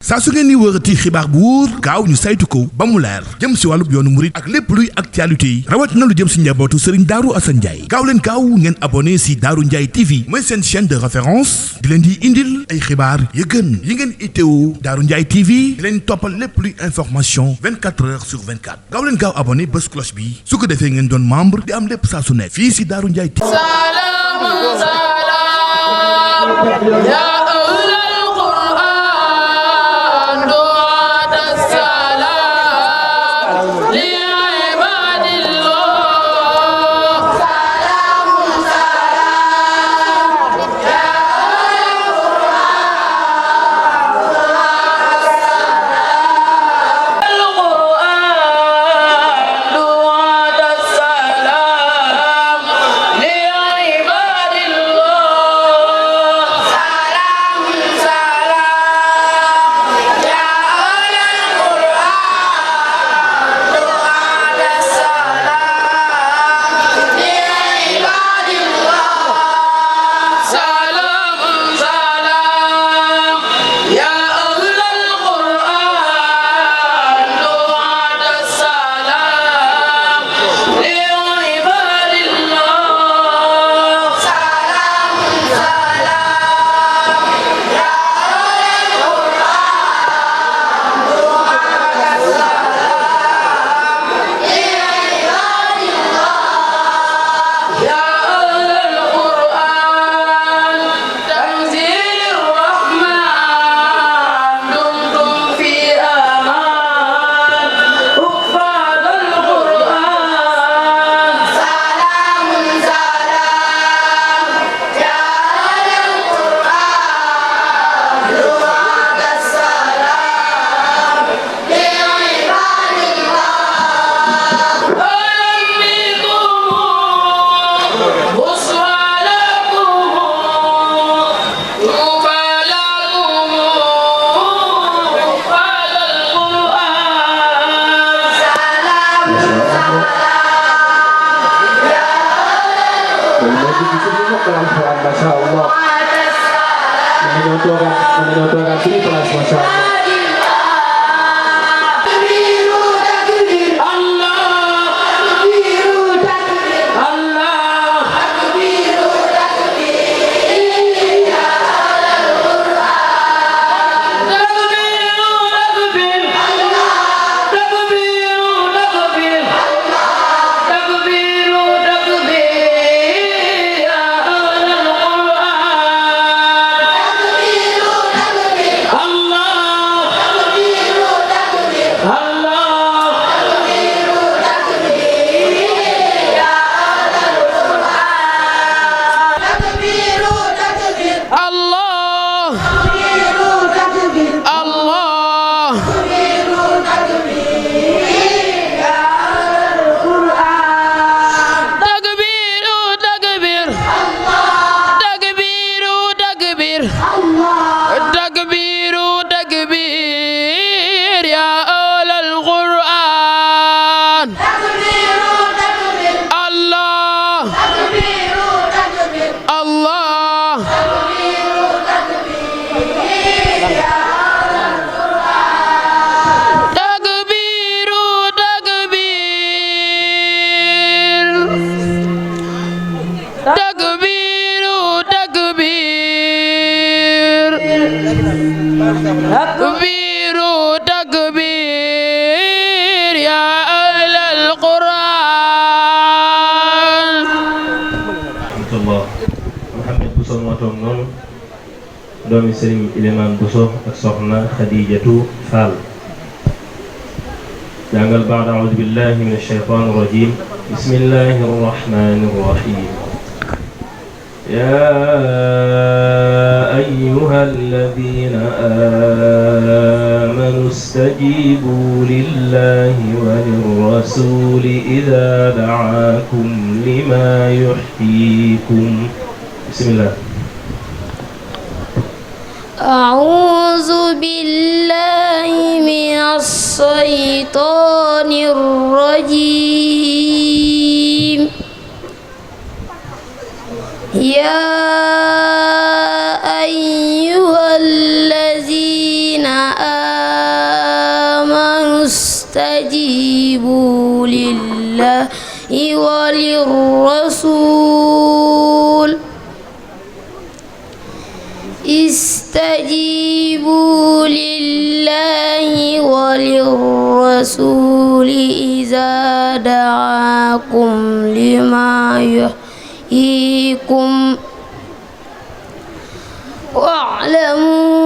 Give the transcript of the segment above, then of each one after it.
saa su ngeen ni wërati xibaar bu wóor gaaw ñu saytu ko ba mu leer jëm si wàllub yoonu murit ak lépp luy actualité yi rawat na lu jëm si njabootu Serigne Darou Assane Ndiaye gaaw leen gaaw ngeen abonné si Darou Ndiaye TV mooy seen chaîne de référence di leen di indil ay xibaar yu gën yi ngeen itteewu Darou Ndiaye TV di leen toppal lépp luy information 24 heures sur 24 gaaw leen gaaw abonné bés cloche bi su ko defee ngeen doon membre di am lépp saa su nekk fii si Darou Ndiaye TV. Masya Allah, menyodokan sini kelas Masya Allah. takbiru takbir ya ahlal Qur'an. Alhamdulillah Muhammad Bousso moo toog noonu doomi Serigne Iliman Bousso ak soxna Khadijatu Fall jàngal ba'da a'uudu billahi minash shaytaanir rajiim bismillahir rahmaanir rahiim يا أيها الذين آمنوا استجيبوا لله وللرسول إذا دعاكم لما يحييكم بسم الله أعوذ بالله من الشيطان الرجيم يا أيها الذين استجيبوا لله وللرسول استجيبوا لله وللرسول إذا دعاكم لما يحييكم واعلموا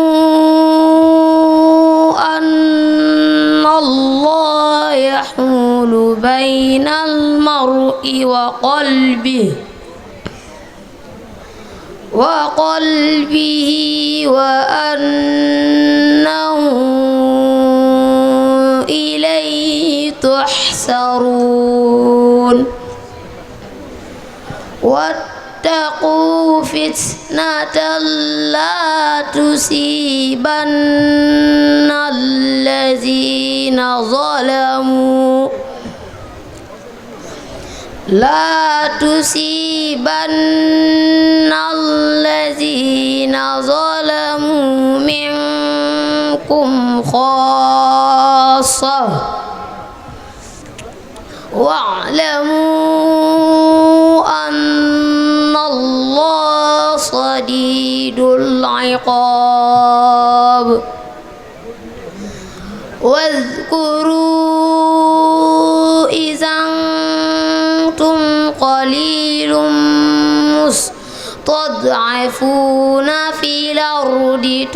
أن الله يحول بين المرء وقلبه وأنه إليه تحشرون واتقوا فتنة لا تصيبن الذين ظلموا منكم خاصة واعلموا أن الله شديد العقاب واذكروا إذا أنتم قليل مستضعفون في الأرض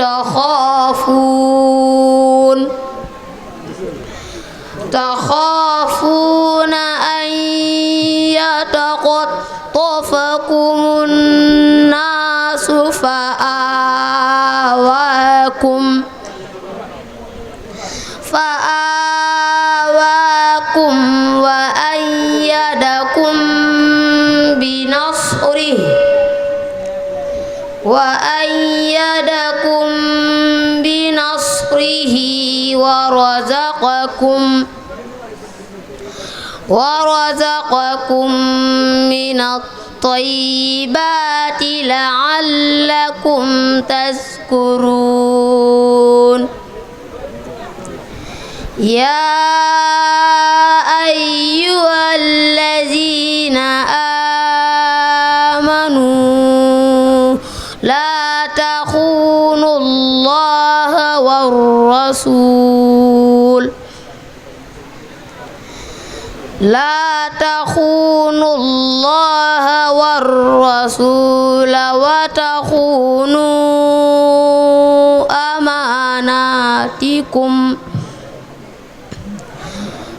تخافون أن يتخطفكم الناس فآواكم وأيدكم بنصره ورزقكم من الطيبات لعلكم تشكرون يا أيها الذين آمنوا لا تخونوا الله والرسول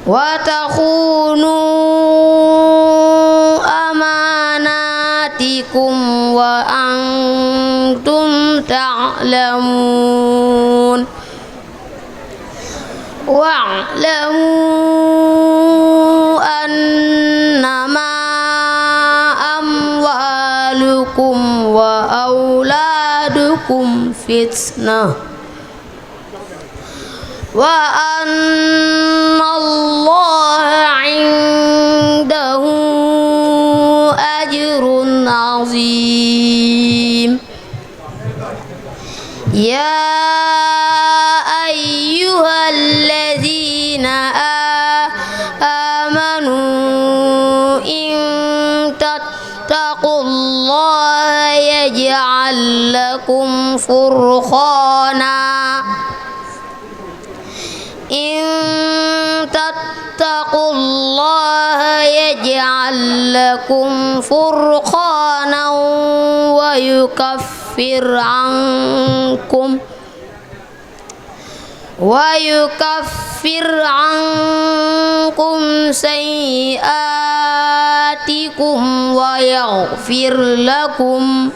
وتخونوا أماناتكم وأنتم تعلمون واعلموا أنما أموالكم وأولادكم فتنة وأن الله عنده أجر عظيم يا أيها الذين آمنوا إن تتقوا الله يجعل لكم فرقانا ويكفر عنكم سيئاتكم ويغفر لكم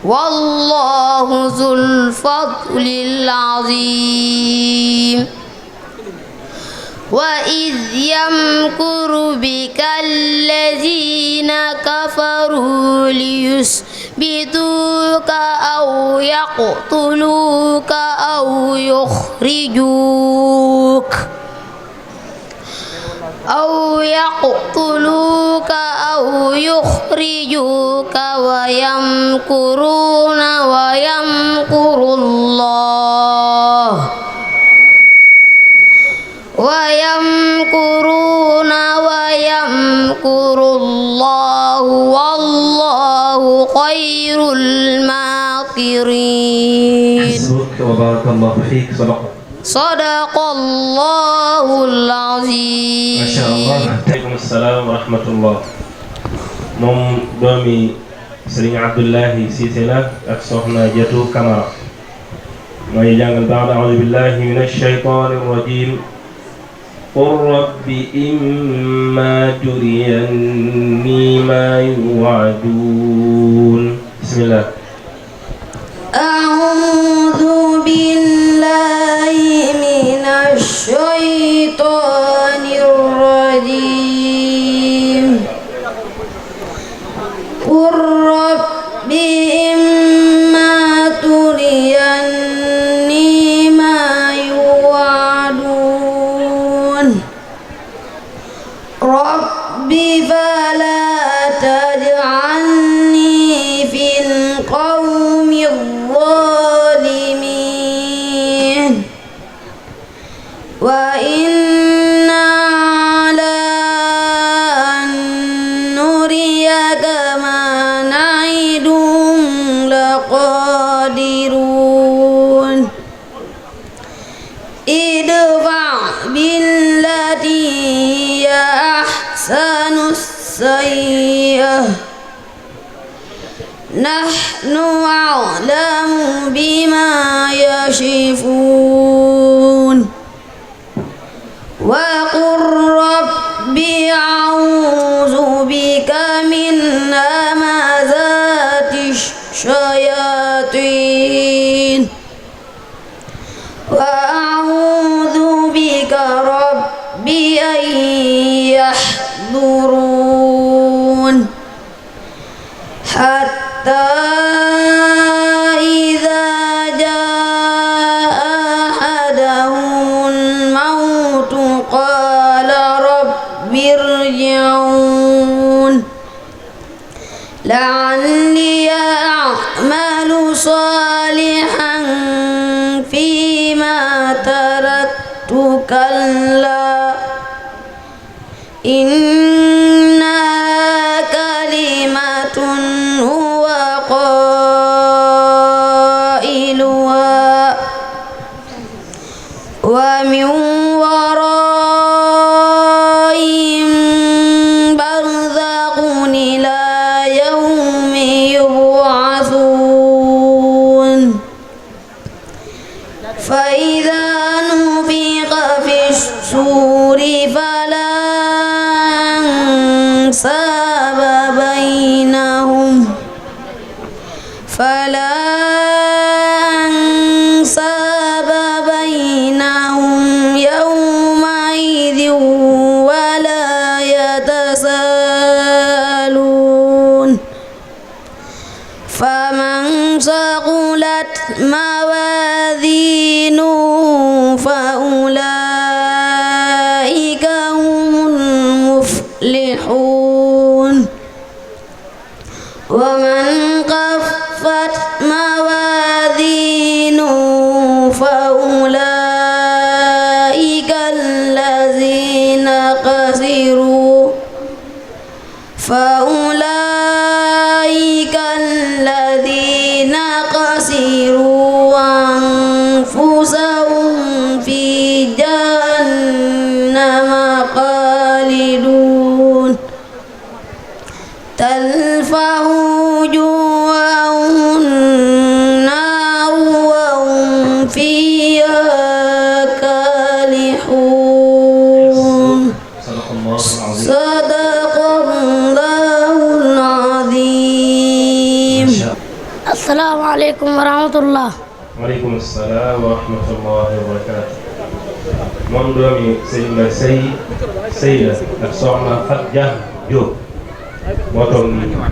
والله ذو الفضل العظيم وإذ يمكر بك الذين كفروا ليثبتوك أو يقتلوك أو يخرجوك ويمكرون ويمكر الله خير الماكرين. حسبك وبارك الله فيك. صدق الله العظيم. ما شاء الله. Waalaikum assalam wa rahmatullah. Moom doomi Serigne Abdullahi Cissé la ak soxna Jatu Camara mooy jàngal ba'da a'uuzu billahi minash shaytaanir rajiim. قل رب إما تريني ما يوعدون. بسم الله. أعوذ بالله من الشيطان الرجيم. قل رب إما تريني ما يوعدون رب فلا تجعلني في القوم الظالمين وإنا على أن نريك ما نعدهم لقادرون ادفع بالتي هي أحسن السيئة نحن أعلم بما يصفون وقل رب أعوذ بك من همزات الشياطين وأعوذ بك رب أن يحضرون حتى إذا جاء أحدهم الموت قال رب ارجعون لعلي أعمل صالحا فيما تركت كلا إنها كلمة هو قائلها ومن ورائهم برزخ إلى يوم يبعثون فإذا نفخ في الصور فلا أنساب بينهم يومئذ ولا يتساءلون فمن ثقلت موازينه فأولئك هم المفلحون ومن خفت موازينه فأولئك الذين خسروا أنفسهم في جهنم خالدون تلفح وجوههم النار وهم فيها كالحون. صدق الله العظيم. السلام عليكم ورحمة الله. waaleykum salaam wa rahmatullahi wa barakaatu. moom doomi Seydina Seyda ak soxna Fatja Diop moo toog nii moom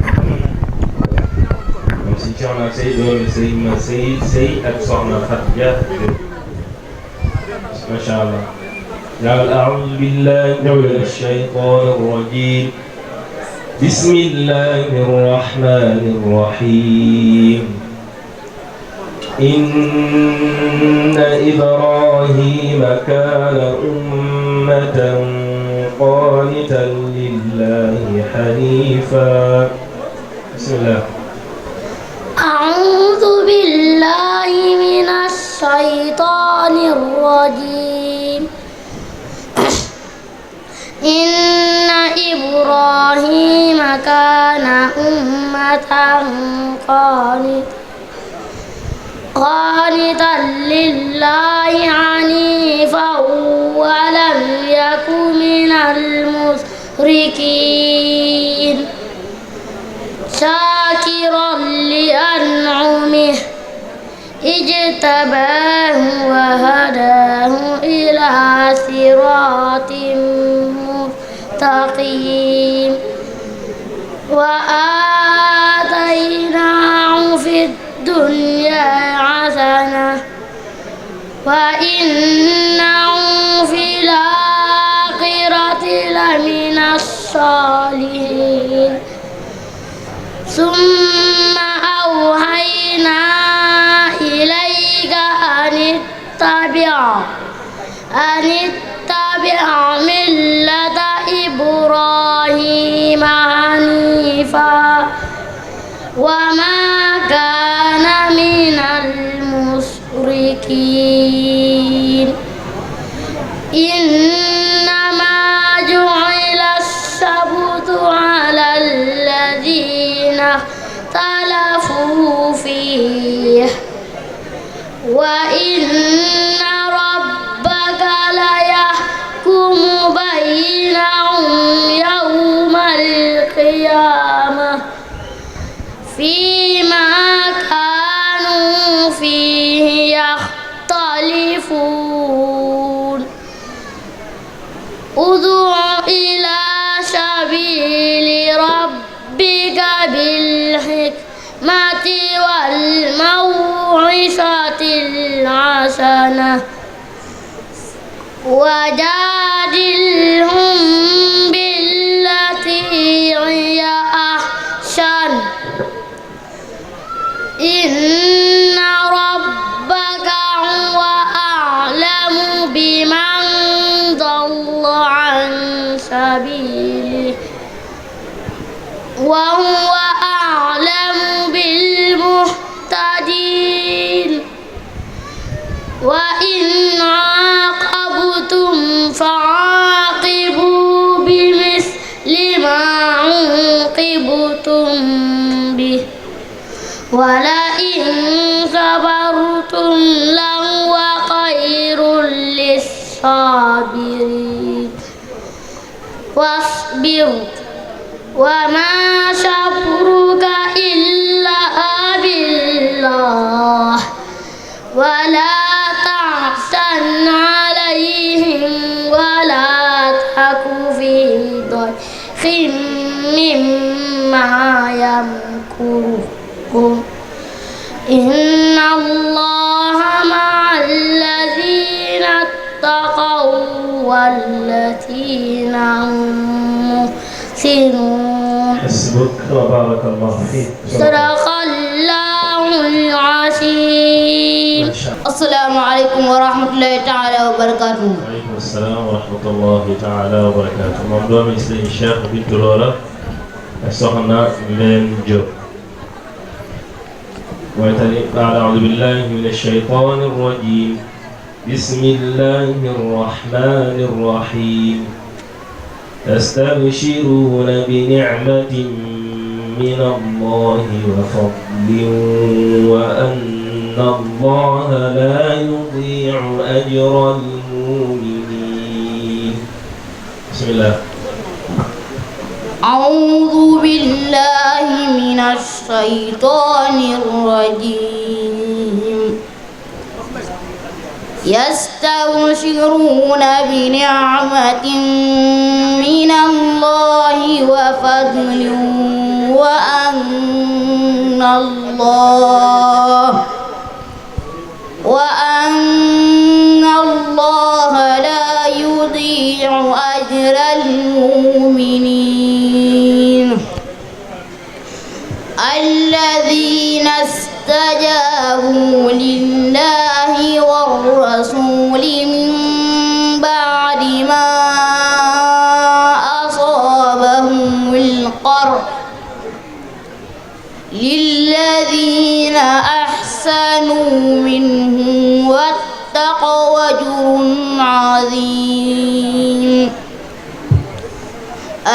si soxna Sey doomi Seydina Sey ak soxna Fatja Diop macha allah. yàlla a'uuzu billahi minash shaytaanir rajiim. bismillahir rahmaanir rahiim. إن إبراهيم كان أمة قانتا لله حنيفا. بسم الله. الشيطان الرجيم إن إبراهيم كان أمة قانتا لله حنيفا ولم يك من المشركين شاكرا لأنعمه اجتباه وهداه إلى صراط مستقيم وآتيناه في الدنيا حسنة وإنه في الآخرة لمن الصالحين ثم أوحينا إليك أن اتبع ملة إبراهيم حنيفا وما كان من المشركين إنما جعل السبت على الذين اختلفوا فيه وإن ربك ليحكم بينهم يوم القيامة فيما كانوا فيه يختلفون ادع إلى سبيل ربك بالحكمة والموعظة الحسنة وجادلهم بالتي هي أحسن إن ربك هو أعلم بمن ضل عن سبيله وهو أعلم بالمهتدين وإن عاقبتم فعاقبوا بمثل ما عوقبتم به ولئن صبرتم لهو خير للصابرين واصبر وما صبرك إلا بالله ولا تحزن عليهم ولا تك في ضيق مما يمكرون إن الله مع الذين اتقوا والذين هم محسنون حسبك وبارك الله فيك صدق الله العظيم السلام عليكم ورحمة الله تعالى وبركاته وعليكم السلام ورحمة الله تعالى وبركاته moom doomi Sëriñ Cheikh Bintou Lora ak soxna Mbène Diop mooy tani بعد أعوذ بالله من الشيطان الرجيم بسم الله الرحمن الرحيم تستبشرون بنعمة من الله وفضل وأن الله لا يضيع أجر المؤمنين بسم الله أعوذ بالله من الشيطان الرجيم يستبشرون بنعمة من الله وفضل وأن الله لا يضيع أجر المؤمنين الذين استجابوا لله والرسول من بعد ما أصابهم القرح للذين أحسنوا منهم واتقوا أجر عظيم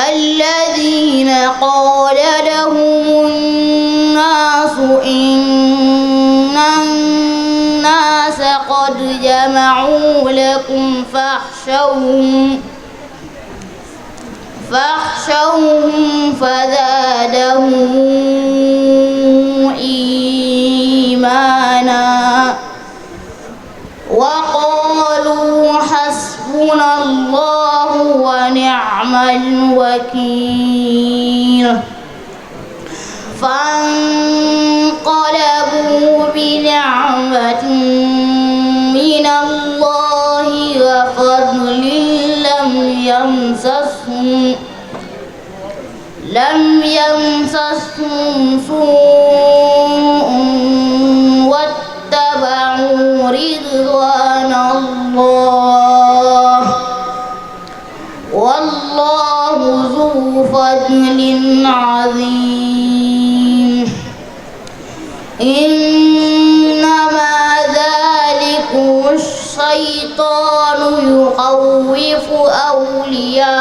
الذين قال لهم الناس إن الناس قد جمعوا لكم فاخشوهم فزادهم إيمانا وقالوا حسبنا الله ونعم الوكيل فانقلبوا بنعمة من الله وفضل لم يمسسهم سوء واتبعوا رضوان الله والله ذو فضل عظيم إنما ذلكم الشيطان يخوف أولياءه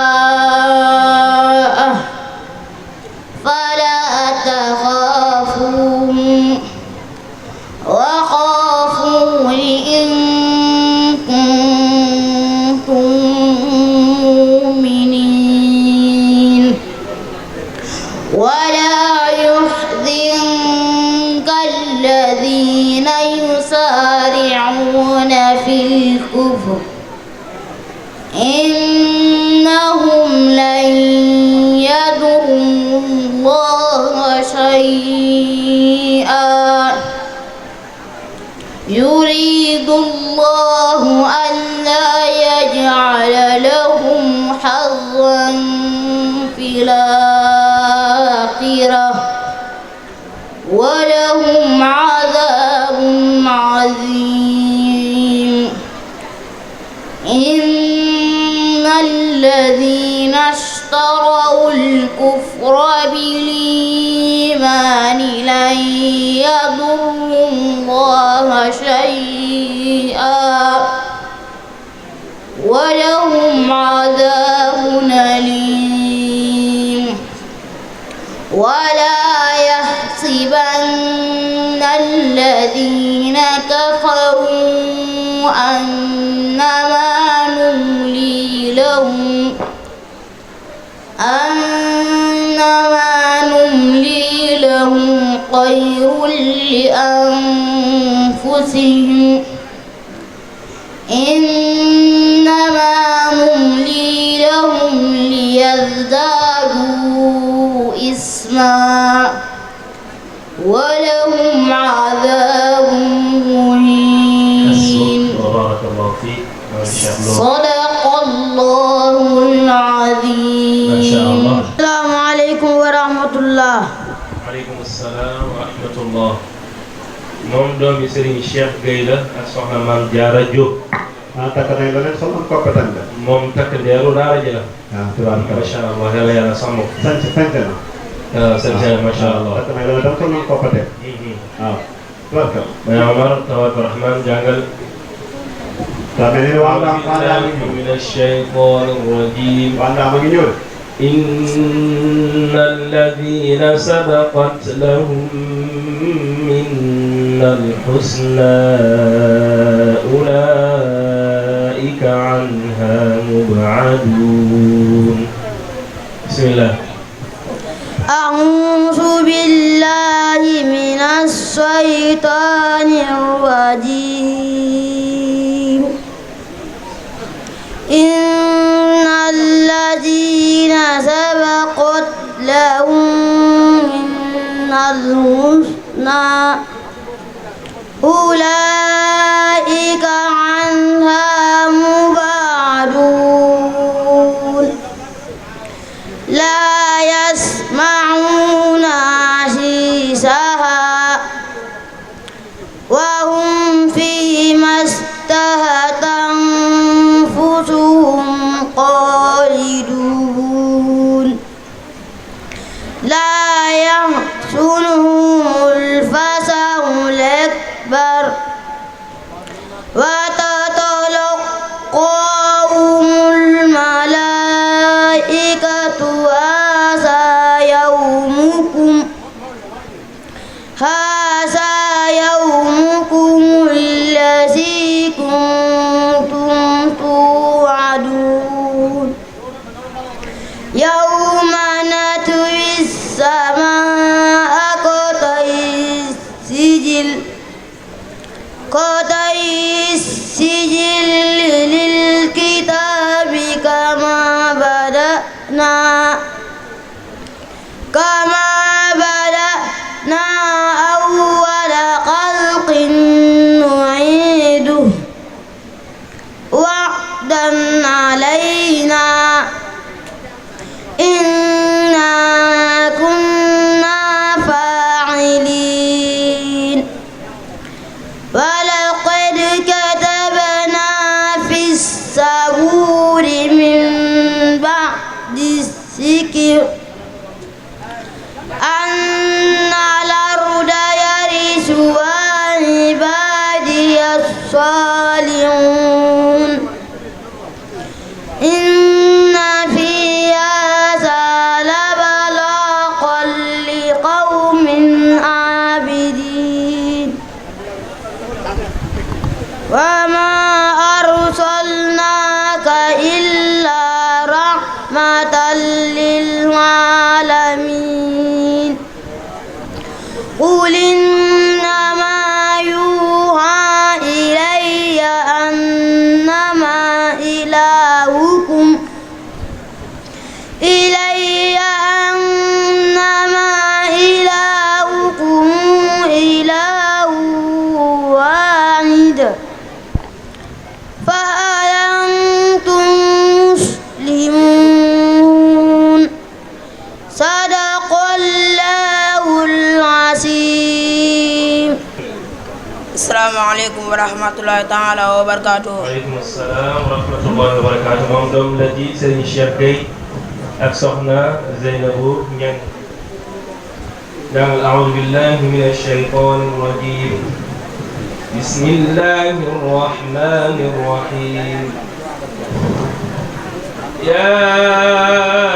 فلا تخافوهم وخافون إن كنتم مؤمنين ولا يحزنك الذين يسارعون في الكفر إنهم لن يضروا الله شيئا يريد الله ألا يجعل لهم حظا في الآخرة ولهم عذاب عظيم إن الذين اشتروا الكفر بالإيمان لن يضروا الله شيئا ولهم عذاب أليم ولا يحسبن الذين كفروا أنما نملي لهم خير لأنفسهم إنما نملي لهم ليزدادوا إثما ولهم عذاب مهين بارك الله فيك ما شاء الله صدق الله العظيم ما شاء الله السلام عليكم ورحمة الله waaleykum salaam wa rahmatullah moom doomi Serigne Cheikh Gueye la ak soxna Maam Jaara Diop takk nañ la leen soxna koppatan la moom takk ndeeru daara ji la tubaarkalla macha allah yàlla yàlla sàmm ko sant na sant macha allah takk nañ la tam soxna koppate waaw tubaarkalla may Omar tabaraka rahman jàngal daa mel ni waa Ndaam min ash-shaytaan ar-rajiim waa Ndaam a ngi ñëw إن الذين سبقت لهم منا الحسنى أولئك عنها مبعدون بسم الله أعوذ بالله من الشيطان الرجيم إن الذين سبقت لهم منا الحسنى أولئك عنها مبعدون لا يسمعون حسيسها وهم فيما اشتهت أنفسهم خالدون لا يحزنهم الفزع الأكبر عقدا علينا إنا كنا فاعلين ولقد كتبنا في الزبور من بعد الذكر أن الأرض يرثها عبادي الصالحون إن في هذا لبلاغا لقوم عابدين وما أرسلناك إلا رحمة للعالمين قل إنما يوحى إلي أنما إلهكم إله واحد فهل أنتم مسلمون صدق الله العظيم. Assalamualaikum warahmatullahi taala wabarakatuh. Waalaikumsalam warahmatullahi wabarakatuh. Moom doom la ji Serigne Cheikh Gueye ak soxna Zeynabou Niang. Jàngal a'uuzu billahi minash shaytaanir rajiim. Bismillahir rahmanir rahiim. Yaa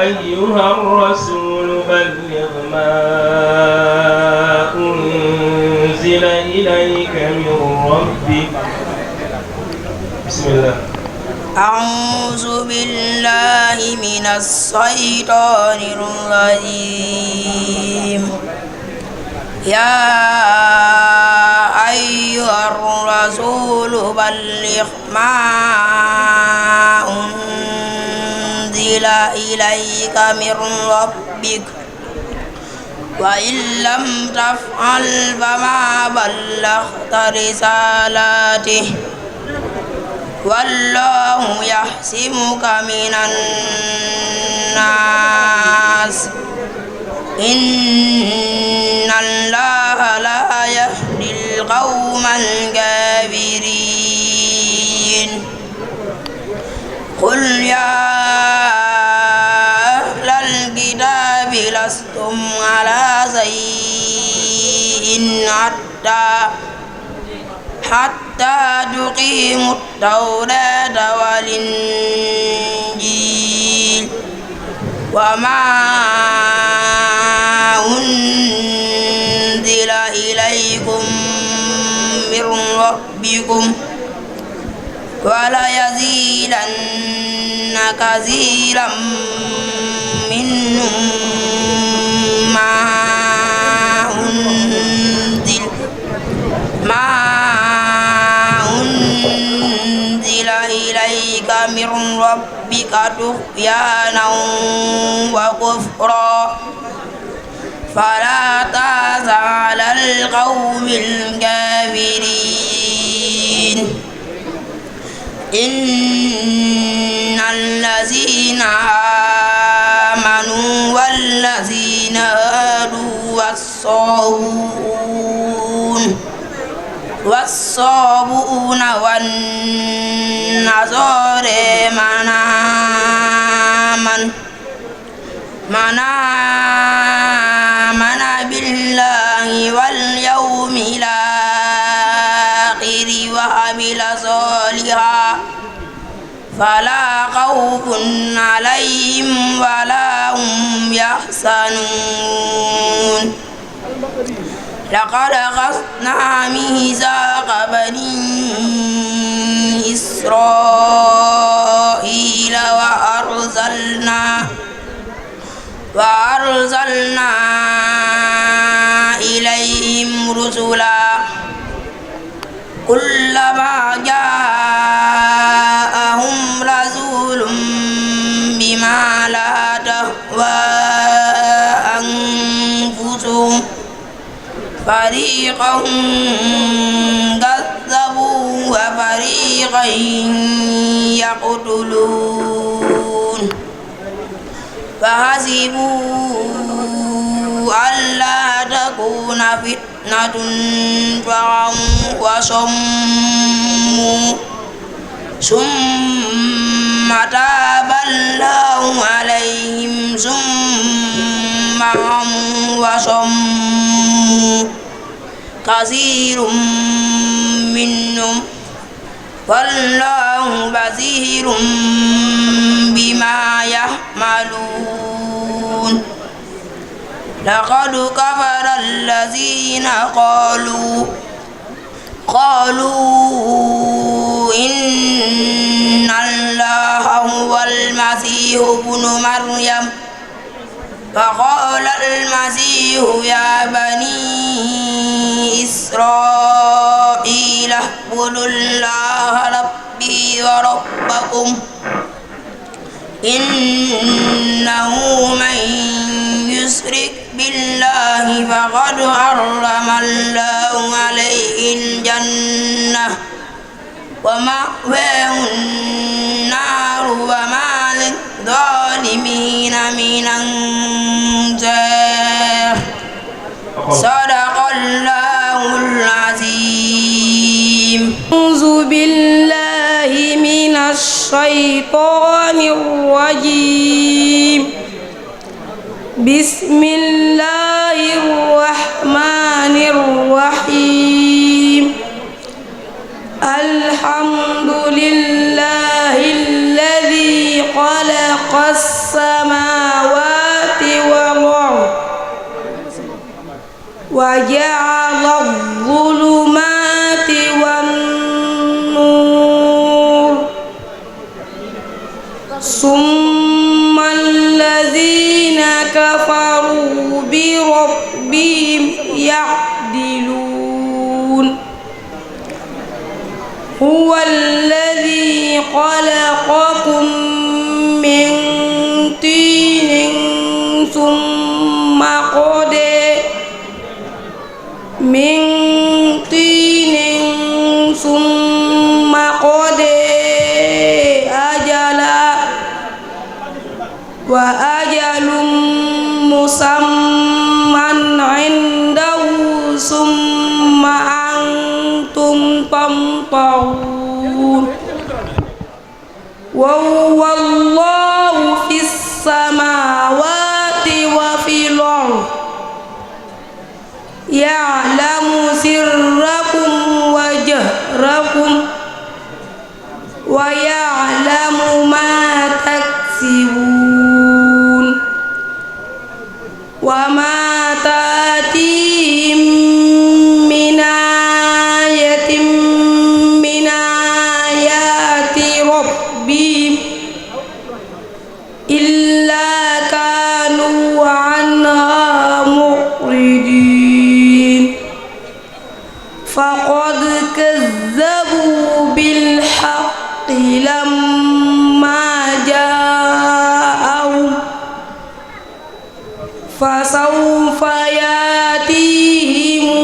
ayyuhar rasuul balligh maa unzila ilayka min rabbik. Bismillah. أعوذ بالله من الشيطان الرجيم يا أيها الرسول بلغ ما أنزل إليك من ربك وإن لم تفعل فما بلغت رسالته والله يحسمك من الناس إن الله لا يهدي القوم الكافرين قل يا أهل الكتاب لستم على شيء حتى تقيموا التوراة والإنجيل وما أنزل إليكم من ربكم وليزيدن كثيرا منهم ما أنزل إليك من ربك طغيانا وكفرا فلا تأس على القوم الكافرين إن الذين آمنوا والذين هادوا والصابئون والنصارى من آمن بالله واليوم الآخر وعمل صالحا فلا خوف عليهم ولا هم يحزنون لقد أخذنا ميثاق بني إسرائيل وأرسلنا إليهم رسلا كلما جاءهم رسول بما لا تهوى أنفسهم فريقا كذبوا وفريقا شيء يقتلون فحسبوا ألا تكون فتنة فعموا وصموا ثم تاب الله عليهم ثم عموا وصموا كثير منهم والله بصير بما يعملون لقد كفر الذين قالوا إن الله هو المسيح ابن مريم فقال المسيح يا بني إسرائيل اعبدوا الله ربي وربكم إنه من يشرك بالله فقد حرم الله عليه الجنة ومأواه النار وما للظالمين من أنصار صدق الله العظيم أعوذ بالله من الشيطان الرجيم بسم الله الرحمن الرحيم الحمد لله الذي خلق السماوات والأرض وجعل الظلمات والنور ثم الذين كفروا بربهم يعدلون هو الذي خلقكم من طين ثم قضى أجلا وأجل مسمى عنده ثم أنتم تمترون وهو الله في السماوات وفي الأرض يعلم سركم وجهركم ويعلم ما تكسبون وما تأتيهم من آية من آيات ربهم إلا كانوا عنها معرضين فقد كذبوا بالحق لما جاءهم فسوف يأتيهم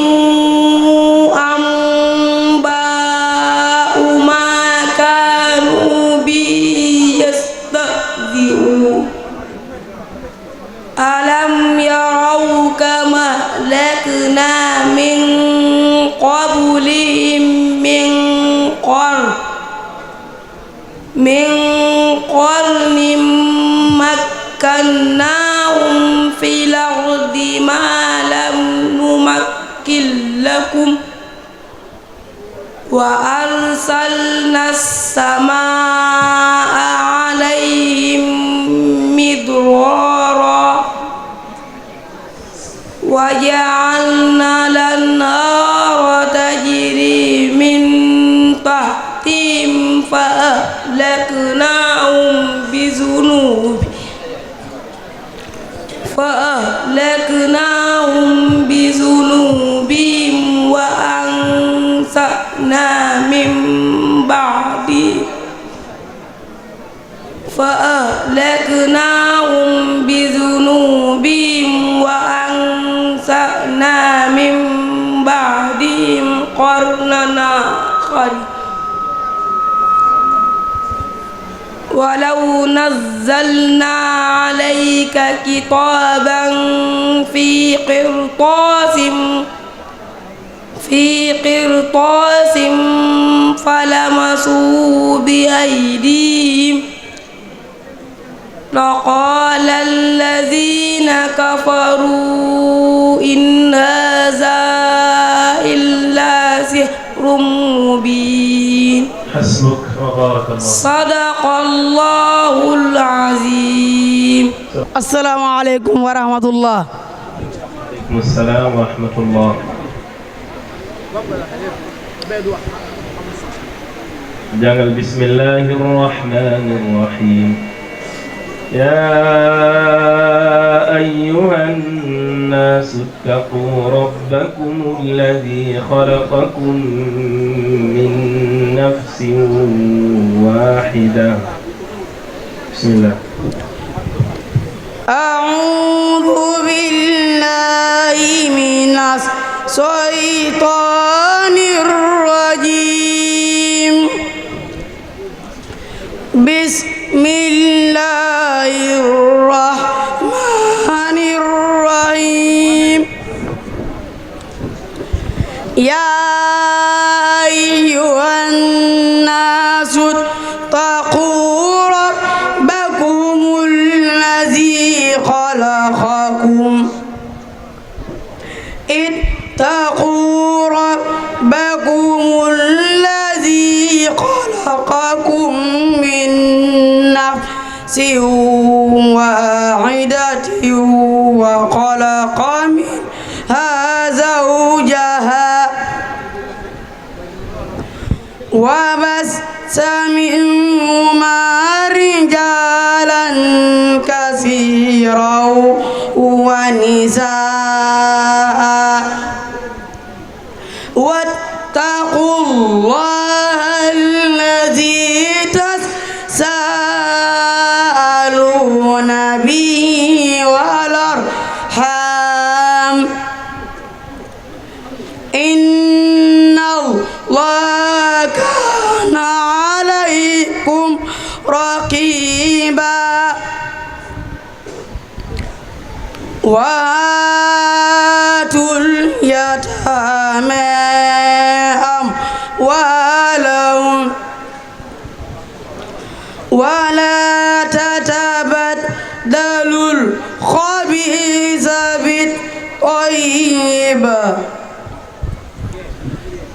أنباء ما كانوا به يستهزئون ألم يروا كما أهلكنا من قبلهم من قرن مكناهم في الأرض ما لم نمكن لكم وأرسلنا السماء عليهم مدرارا وجعلنا الأنهار تجري من تحتهم فأهلكناهم بذنوبهم وأنشأنا من بعدهم قرننا آخرين ولو نزلنا عليك كتابا في قرطاس فلمسوه بأيديهم لقال الذين كفروا إن هذا إلا سحر مبين. حسبك وبارك الله. صدق الله العظيم. السلام عليكم ورحمة الله. وعليكم السلام ورحمة الله. jangan Bismillahirrahmanirrahim. يا أيها الناس اتقوا ربكم الذي خلقكم من نفس واحدة. بسم الله. أعوذ بالله من الشيطان الرجيم. بسم الله الرحمن الرحيم. يا أيها الناس اتقوا ربكم الذي خلقكم من نفس واحدة وخلق منها زوجها وبث منهما رجالا كثيرا ونساء واتقوا الله الذي تساءلون به والأرحام إن الله كان عليكم رقيبا. وآتوا اليتامى أموالهم ولا تتبدلوا الخبيث بالطيب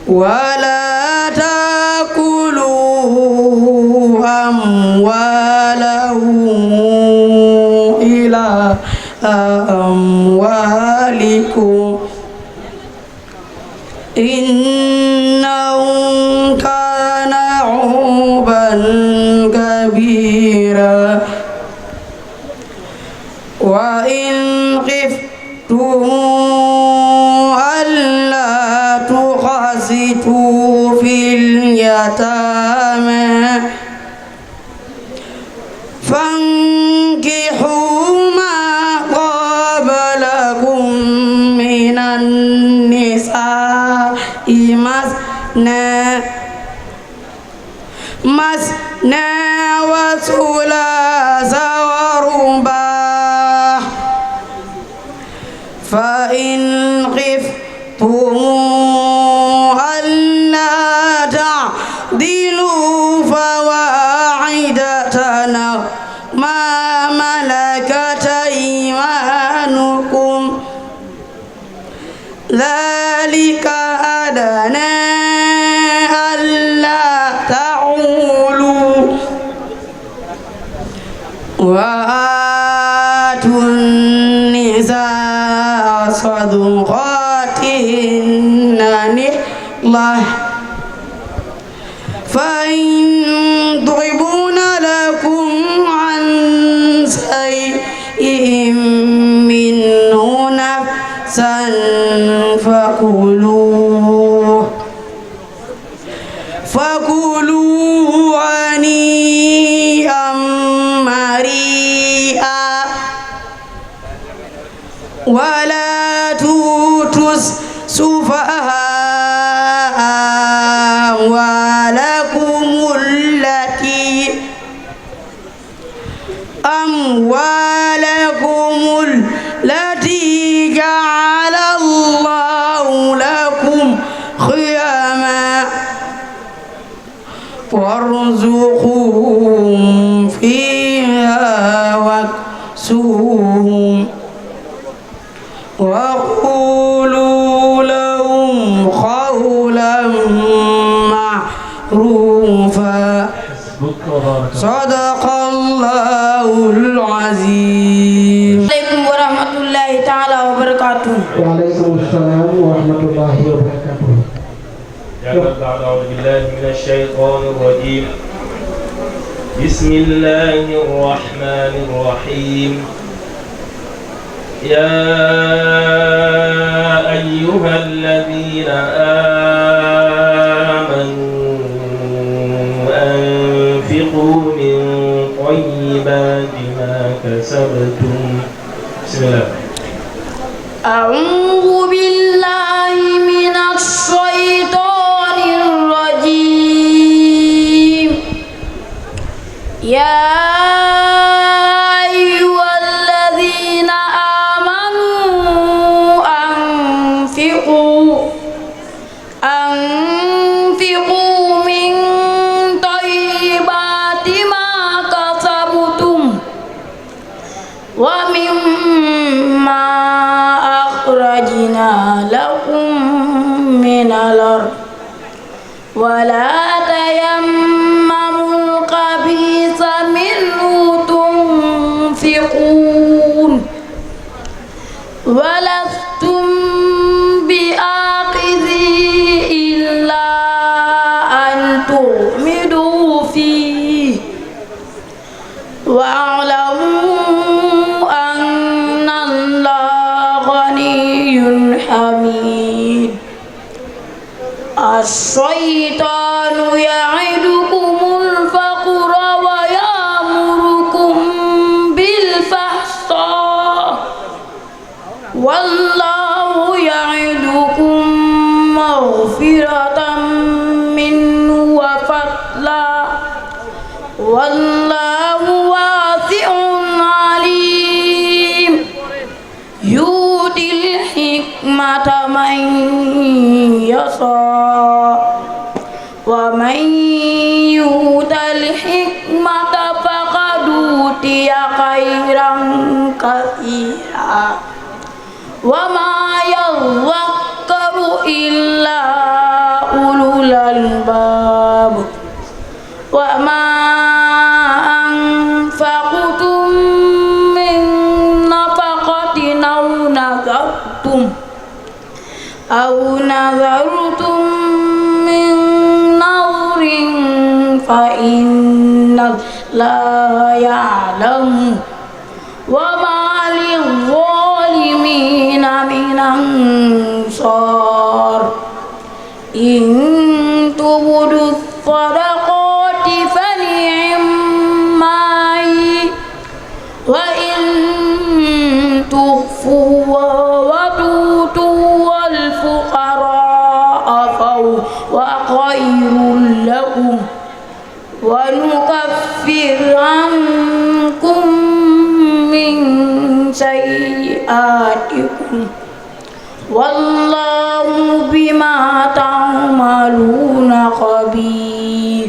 ولا تأكلوا أموالهم إلى أموالكم إنه كان عوبا كبيرا. وإن خفتم ألا تقسطوا في اليتامى فانكحوا ما طاب لكم من النساء مثنى وثلاث ورباع فإن خفتم ألا تعدلوا فواحدة ما ملكت أيمانكم ذلك أدنى ألا تعولوا. وآتوا النساء صدقاتهن نحلة فإن تغبون لكم عن شيء منه نفسا فكلوه هنيئا مريئا. ولا تؤتوا السفهاء أموالكم التي أموالكم التي جعل الله لكم قياما وارزقوهم فيها واكسوهم وقولوا لهم قولا معروفا صدق الله العظيم. عليكم ورحمة الله تعالى وبركاته. وعليكم السلام ورحمة الله وبركاته. أعوذ بالله من الشيطان الرجيم. بسم الله الرحمن الرحيم. يا أيها الذين آمنوا أنفقوا من طيبات ما كسبتم. بسم الله. أعوذ بالله من الشيطان الرجيم. يا أيها الذين آمنوا أنفقوا من طيبات ما كسبتم ومما أخرجنا لكم من الأرض ولا تيمموا الخبيث منه تنفقون ولستم بآخذيه إلا أن تغمضوا فيه واعلموا أن الله غني حميد. الشيطان يعدكم الفقر ويأمركم بالفحشاء والله يعدكم مغفرة منه وفضلا والله واسع عليم. يؤتي الحكمة من يشاء ومن يؤت الحكمة فقد أوتي خيرا كثيرا وما يذكر إلا أولو الألباب. وما أنفقتم من نفقة أو نذرتم من نذر فإن الله يعلم وما للظالمين من أنصار. إن تبدوا الصدقات فنعما هي وإن تخفوها وتؤتوا الفقراء فهو خير لكم ونكفر عنكم من سيئاتكم والله بما تعملون خبير.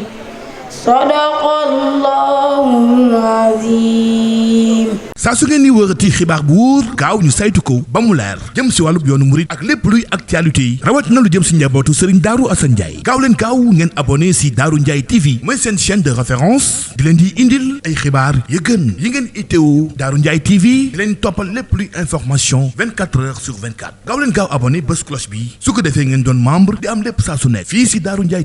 صدق الله العظيم. saa su ngeen ni wërati xibaar bu wóor gaaw ñu saytu ko ba mu leer jëm si wàllub yoonu murit ak lépp luy actualité yi rawat na lu jëm si njabootu Serigne Darou Assane Ndiaye gaaw leen gaaw ngeen abonné si Darou Ndiaye TV mooy seen chaîne de référence di leen di indil ay xibaar yu gën yi ngeen itteewu Darou Ndiaye TV di leen toppal lépp luy information 24 heures sur 24 gaaw leen gaaw abonné bés cloche bi su ko defee ngeen doon membre di am lépp saa su nekk fii si Darou Ndiaye TV